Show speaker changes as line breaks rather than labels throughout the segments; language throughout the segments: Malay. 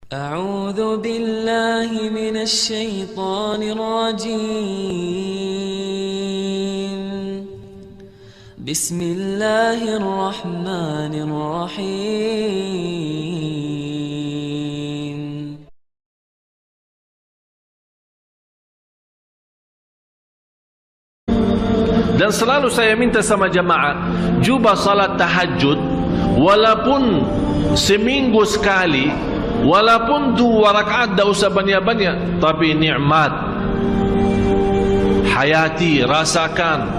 أعوذ بالله من الشيطان الرجيم بسم الله الرحمن الرحيم
Dan selalu saya minta sama jamaah, cuba salat tahajud walaupun seminggu sekali, walaupun 2 rakaat, tak usah banyak-banyak, tapi nikmat hayati rasakan.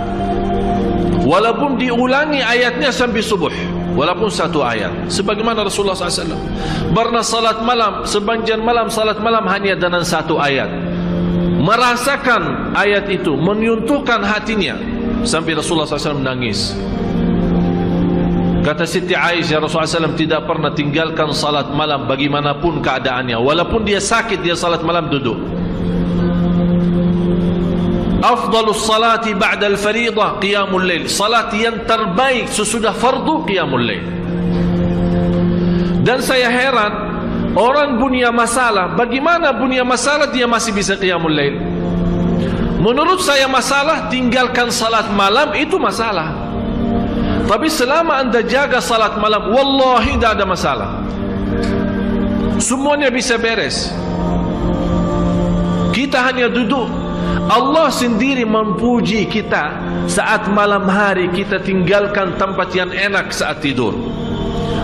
Walaupun diulangi ayatnya sampai subuh, walaupun 1 ayat, sebagaimana Rasulullah SAW pernah salat malam, sepanjang malam salat malam hanya dengan 1 ayat, merasakan ayat itu, menyentuhkan hatinya, sampai Rasulullah SAW menangis. Kata Siti Aisyah, Rasulullah SAW tidak pernah tinggalkan salat malam bagaimanapun keadaannya, walaupun dia sakit, dia salat malam duduk. Afdalus salati ba'dal faridah qiyamul lail, salat yang terbaik sesudah fardu qiyamul lail. Dan saya heran, orang punya masalah, bagaimana punya masalah dia masih bisa qiyamul lail? Menurut saya masalah tinggalkan salat malam itu masalah. Tapi selama anda jaga salat malam, wallahi tidak ada masalah. Semuanya bisa beres. Kita hanya duduk. Allah sendiri memuji kita saat malam hari kita tinggalkan tempat yang enak saat tidur,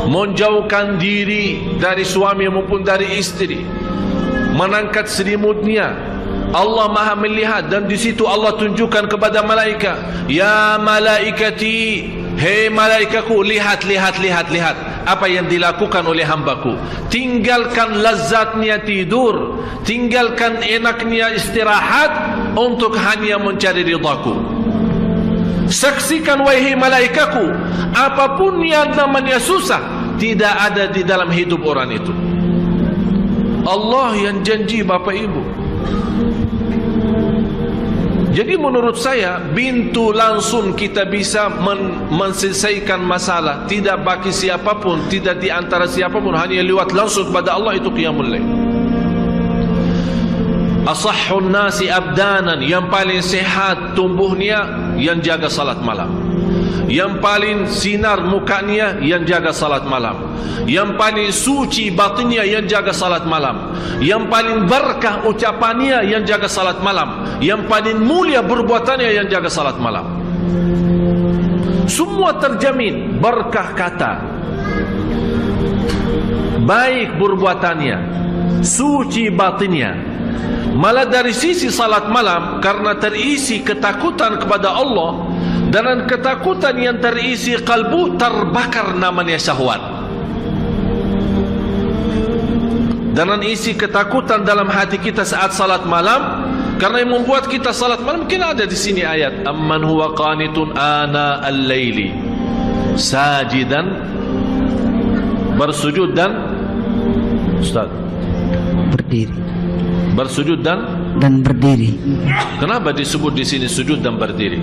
menjauhkan diri dari suami maupun dari istri, mengangkat selimutnya. Allah Maha melihat, dan di situ Allah tunjukkan kepada malaikat, ya malaikati, hei malaikatku, lihat apa yang dilakukan oleh hambaku. Tinggalkan lazatnya tidur, tinggalkan enaknya istirahat untuk hanya mencari ridhaku. Saksikan wahai malaikatku, apapun yang namanya susah tidak ada di dalam hidup orang itu. Allah yang janji Bapak Ibu. Jadi menurut saya, pintu langsung kita bisa menyelesaikan masalah, tidak bagi siapapun, tidak di antara siapapun, hanya lewat langsung kepada Allah, itu qiyamul lail. Asahhun nasi abdanan, yang paling sehat tumbuhnya yang jaga salat malam, yang paling sinar mukanya yang jaga salat malam, yang paling suci batinnya yang jaga salat malam, yang paling berkah ucapannya yang jaga salat malam, yang paling mulia perbuatannya yang jaga salat malam. Semua terjamin berkah kata, baik perbuatannya, suci batinnya. Malah dari sisi salat malam, karena terisi ketakutan kepada Allah, dan ketakutan yang terisi kalbu, terbakar namanya syahwat. Dan isi ketakutan dalam hati kita saat salat malam, karena yang membuat kita salat malam, mungkin ada di sini ayat, amman huwa qanitun ana al-laili sajidan, bersujud dan Ustaz
berdiri,
bersujud dan
berdiri.
Kenapa disebut di sini sujud dan berdiri?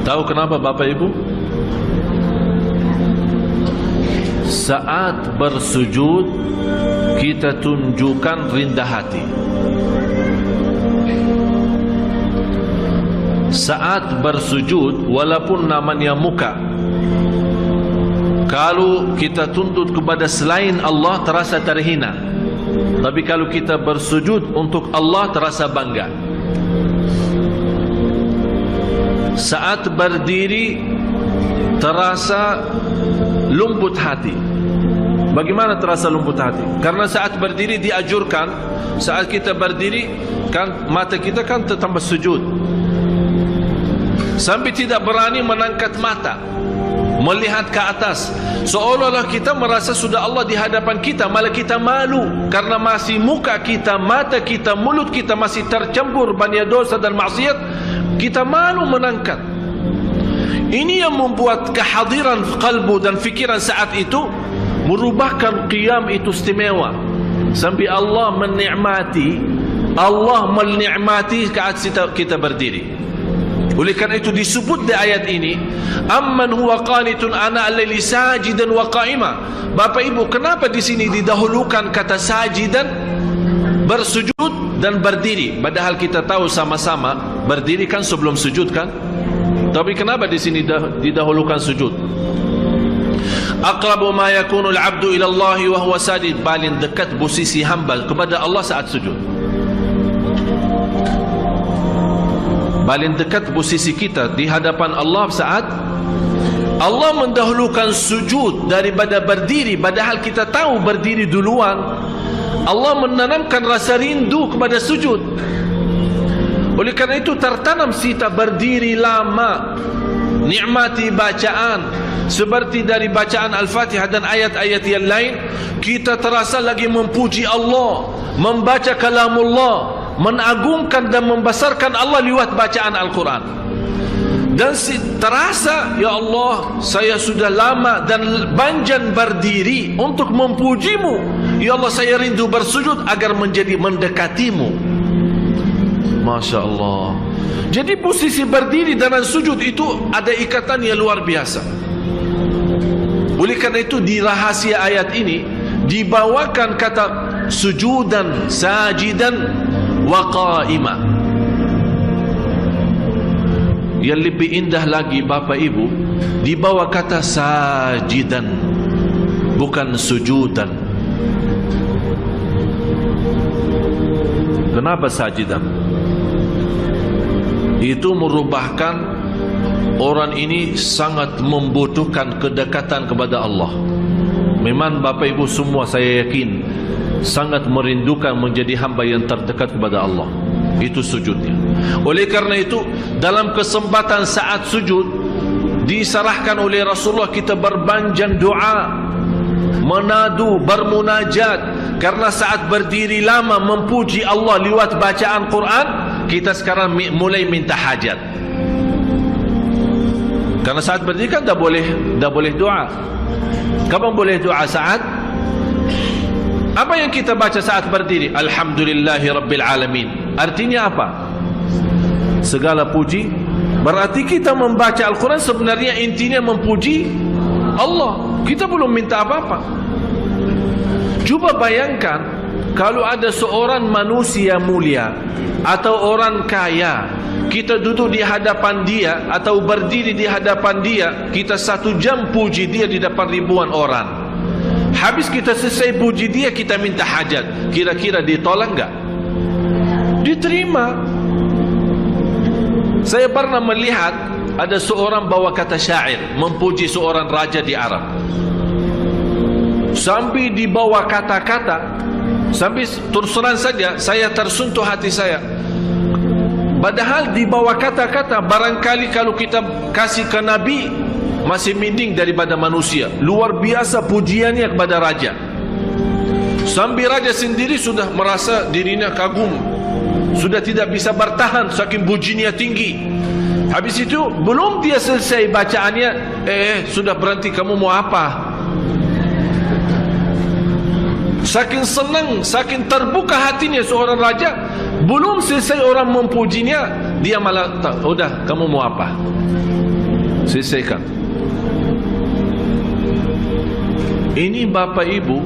Tahu kenapa Bapak Ibu? Saat bersujud kita tunjukkan rendah hati. Saat bersujud, walaupun namanya muka, kalau kita tuntut kepada selain Allah terasa terhina, tapi kalau kita bersujud untuk Allah terasa bangga. Saat berdiri terasa lembut hati. Bagaimana terasa lembut hati? Karena saat berdiri diajurkan, saat kita berdiri kan mata kita kan tambah sujud, sampai tidak berani menangkat mata, melihat ke atas, seolah-olah kita merasa sudah Allah di hadapan kita. Malah kita malu, karena masih muka kita, mata kita, mulut kita masih tercampur banyak dosa dan maksiat. Kita malu menangkat. Ini yang membuat kehadiran kalbu dan fikiran saat itu merubahkan qiyam itu istimewa, sampai Allah menikmati saat kita berdiri. Oleh kerana itu disebut di ayat ini, amman huwa qanitun ana al-laili sajidan wa qa'ima. Bapak Ibu, kenapa di sini didahulukan kata sajidan, bersujud dan berdiri, padahal kita tahu sama-sama berdiri kan sebelum sujud kan? Tapi kenapa di sini didahulukan sujud? Aqrabu ma yakunu al-'abdu ila Allah wa huwa sajid, paling dekat posisi hamba kepada Allah saat sujud. Paling dekat posisi kita di hadapan Allah saat Allah mendahulukan sujud daripada berdiri, padahal kita tahu berdiri duluan. Allah menanamkan rasa rindu kepada sujud. Oleh kerana itu tertanam sita berdiri lama, nikmati bacaan, seperti dari bacaan Al-Fatihah dan ayat-ayat yang lain, kita terasa lagi memuji Allah, membaca kalamullah, mengagungkan dan membesarkan Allah lewat bacaan Al-Quran. Dan terasa, ya Allah, saya sudah lama dan banjan berdiri untuk memujimu. Ya Allah, saya rindu bersujud agar menjadi mendekatimu. Masya Allah. Jadi posisi berdiri dan sujud itu ada ikatan yang luar biasa. Oleh kerana itu di rahasia ayat ini dibawakan kata sujudan, sajidan wa qa'ima. Yang lebih indah lagi Bapak Ibu, dibawa kata sajidan, bukan sujudan. Kenapa sajidan? Itu merubahkan orang ini sangat membutuhkan kedekatan kepada Allah. Memang Bapak Ibu semua saya yakin sangat merindukan menjadi hamba yang terdekat kepada Allah. Itu sujudnya. Oleh karena itu dalam kesempatan saat sujud diserahkan oleh Rasulullah kita berbanjang doa, menadu, bermunajat. Karena saat berdiri lama memuji Allah lewat bacaan Quran, kita sekarang mulai minta hajat. Karena saat berdiri kan dah boleh doa. Kapan boleh doa saat? Apa yang kita baca saat berdiri? Alhamdulillahi Rabbil Alamin. Artinya apa? Segala puji. Berarti kita membaca Al-Quran sebenarnya intinya memuji Allah. Kita belum minta apa-apa. Cuba bayangkan kalau ada seorang manusia mulia atau orang kaya, kita duduk di hadapan dia atau berdiri di hadapan dia, kita 1 jam puji dia di depan ribuan orang. Habis kita selesai puji dia, kita minta hajat. Kira-kira ditolak enggak? Diterima. Saya pernah melihat ada seorang bawa kata syair memuji seorang raja di Arab. Sampai dibawa kata-kata, sampai terus terang saja saya tersentuh hati saya. Padahal dibawa kata-kata, barangkali kalau kita kasih ke Nabi masih mending daripada manusia. Luar biasa pujiannya kepada raja. Sampai raja sendiri sudah merasa dirinya kagum, sudah tidak bisa bertahan saking pujiannya tinggi. Habis itu belum dia selesai bacaannya, sudah berhenti, kamu mau apa? Saking senang, saking terbuka hatinya seorang raja, belum selesai orang memujinya, dia malah, udah, kamu mau apa? Selesaikan. Ini Bapak Ibu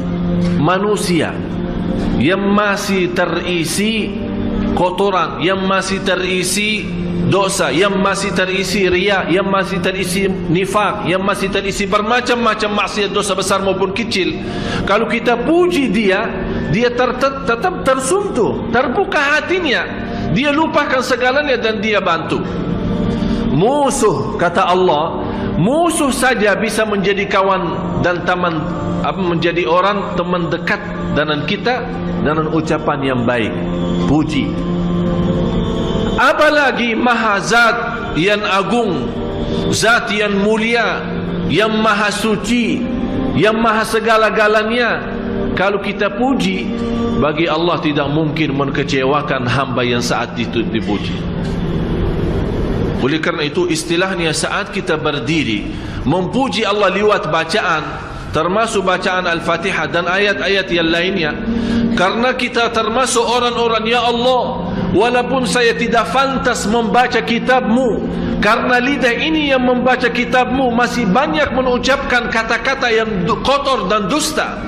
manusia yang masih terisi kotoran, yang masih terisi dosa, yang masih terisi riya, yang masih terisi nifak, yang masih terisi bermacam-macam maksiat, dosa besar maupun kecil. Kalau kita puji dia, dia tetap tersentuh, terbuka hatinya, dia lupakan segalanya dan dia bantu. Musuh, kata Allah, musuh saja bisa menjadi kawan dan teman, menjadi orang teman dekat dengan kita dengan ucapan yang baik, puji. Apalagi maha zat yang agung, zat yang mulia, yang maha suci, yang maha segala-galanya. Kalau kita puji, bagi Allah tidak mungkin mengecewakan hamba yang saat itu dipuji. Oleh kerana itu istilahnya saat kita berdiri memuji Allah lewat bacaan, termasuk bacaan Al-Fatihah dan ayat-ayat yang lainnya, karena kita termasuk orang-orang, ya Allah, walaupun saya tidak pantas membaca kitab-Mu, karena lidah ini yang membaca kitab-Mu masih banyak mengucapkan kata-kata yang kotor dan dusta.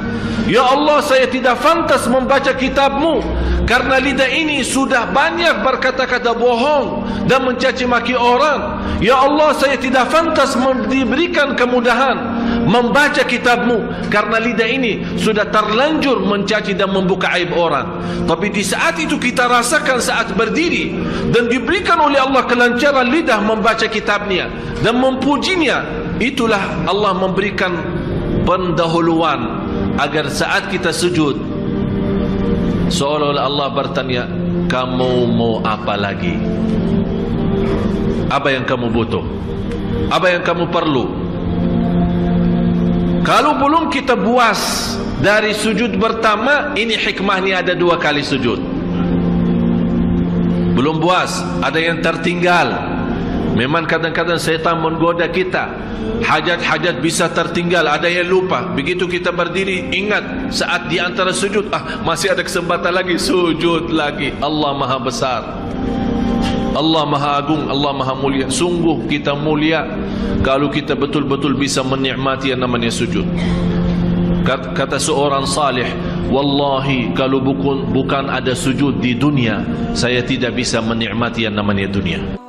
Ya Allah, saya tidak pantas membaca kitab-Mu, karena lidah ini sudah banyak berkata-kata bohong dan mencaci maki orang. Ya Allah, saya tidak pantas diberikan kemudahan membaca kitab-Mu, karena lidah ini sudah terlanjur mencaci dan membuka aib orang. Tapi di saat itu kita rasakan saat berdiri dan diberikan oleh Allah kelancaran lidah membaca kitab-Nya dan memujinya, itulah Allah memberikan pendahuluan agar saat kita sujud seolah-olah Allah bertanya, kamu mau apa lagi? Apa yang kamu butuh? Apa yang kamu perlu? Kalau belum kita puas dari sujud pertama, ini hikmahnya ada 2 kali sujud. Belum puas, ada yang tertinggal. Memang kadang-kadang syaitan menggoda kita, hajat-hajat bisa tertinggal, ada yang lupa. Begitu kita berdiri, ingat saat di antara sujud, masih ada kesempatan lagi, sujud lagi. Allah Maha Besar, Allah Maha Agung, Allah Maha Mulia. Sungguh kita mulia kalau kita betul-betul bisa menikmati yang namanya sujud. Kata seorang salih, wallahi kalau bukan ada sujud di dunia, saya tidak bisa menikmati yang namanya dunia.